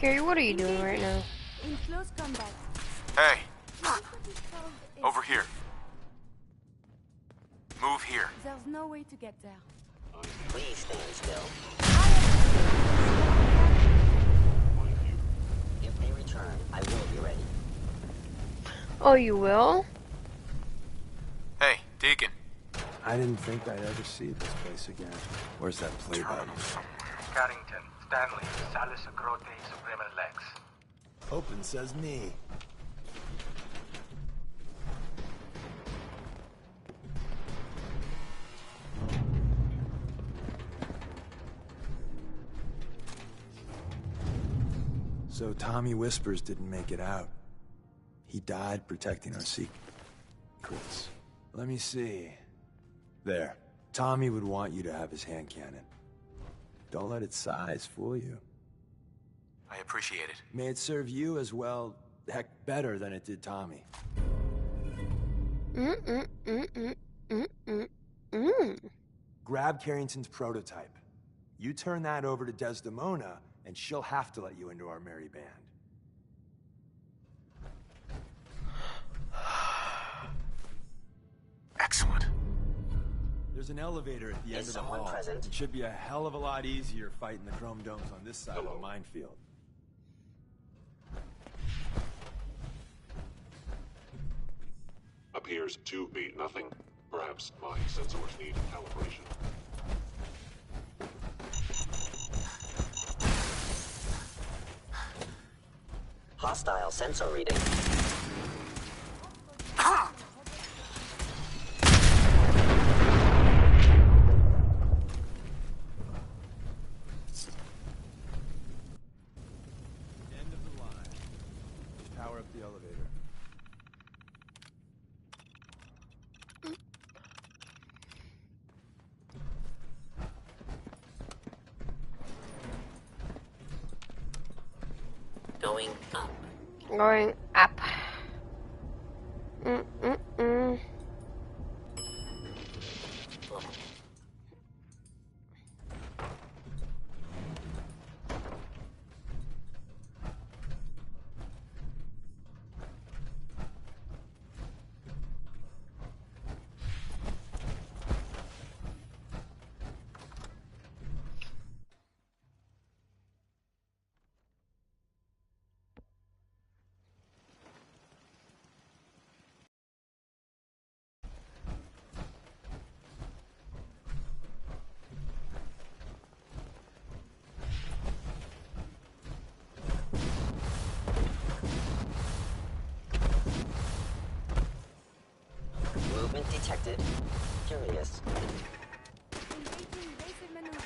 Gary, what are you doing right now? In close combat. Hey! Over here. Move here. There's no way to get there. Please stand still. If they return, I will be ready. Oh, you will? Hey, Deacon. I didn't think I'd ever see this place again. Where's that play button? Carrington, Stanley, Salis Agrote, Suprema Lex. Open says me. So Tommy Whispers didn't make it out. He died protecting our secrets. Let me see. There. Tommy would want you to have his hand cannon. Don't let its size fool you. I appreciate it. May it serve you as well, heck, better than it did Tommy. Grab Carrington's prototype. You turn that over to Desdemona, and she'll have to let you into our merry band. Excellent. There's an elevator at the end of the hall. It should be a hell of a lot easier fighting the chrome domes on this side of the minefield. Appears to be nothing. Perhaps my sensors need calibration. Hostile sensor reading. End of the line. Just power up the elevator. Don't Going up. Going up. Mm-mm-mm. Movement detected. Curious. Engaging evasive maneuvers.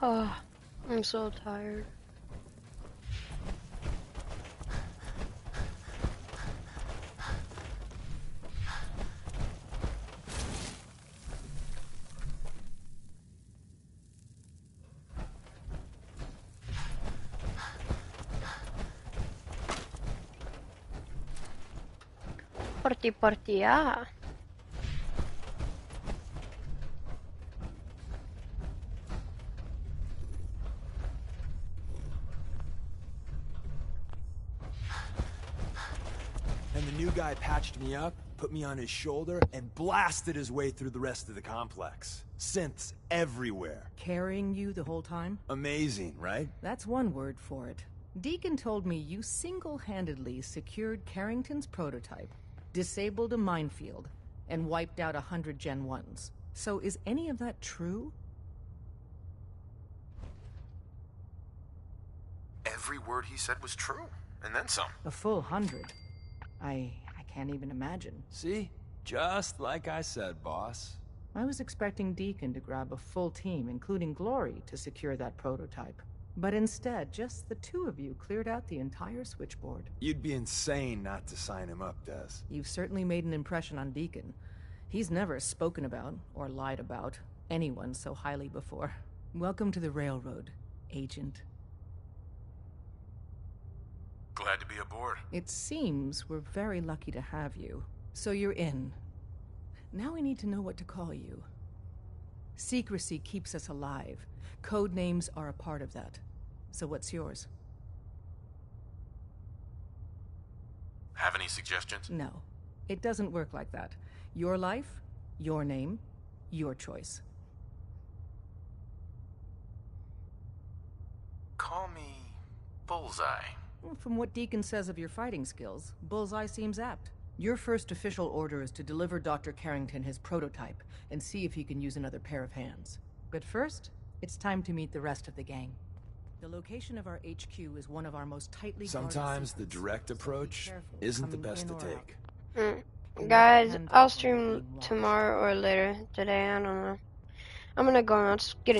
Oh, I'm so tired. Party, And the new guy patched me up, put me on his shoulder, and blasted his way through the rest of the complex. Synths everywhere. Carrying you the whole time? Amazing, right? That's one word for it. Deacon told me you single-handedly secured Carrington's prototype, disabled a minefield, and wiped out 100 Gen 1s. So is any of that true? Every word he said was true, and then some. A full 100. I can't even imagine. See? Just like I said, boss. I was expecting Deacon to grab a full team, including Glory, to secure that prototype. But instead, just the two of you cleared out the entire switchboard. You'd be insane not to sign him up, Des. You've certainly made an impression on Deacon. He's never spoken about, or lied about, anyone so highly before. Welcome to the Railroad, Agent. Glad to be aboard. It seems we're very lucky to have you. So you're in. Now we need to know what to call you. Secrecy keeps us alive. Code names are a part of that. So what's yours? Have any suggestions? No. It doesn't work like that. Your life, your name, your choice. Call me Bullseye. From what Deacon says of your fighting skills, Bullseye seems apt. Your first official order is to deliver Dr. Carrington his prototype and see if he can use another pair of hands. But first, it's time to meet the rest of the gang. The location of our HQ is one of our most tightly guarded Sometimes the secrets, direct so be approach careful isn't the coming best in to or take. out. Guys, I'll stream tomorrow or later today. I don't know. I'm gonna go now. It's getting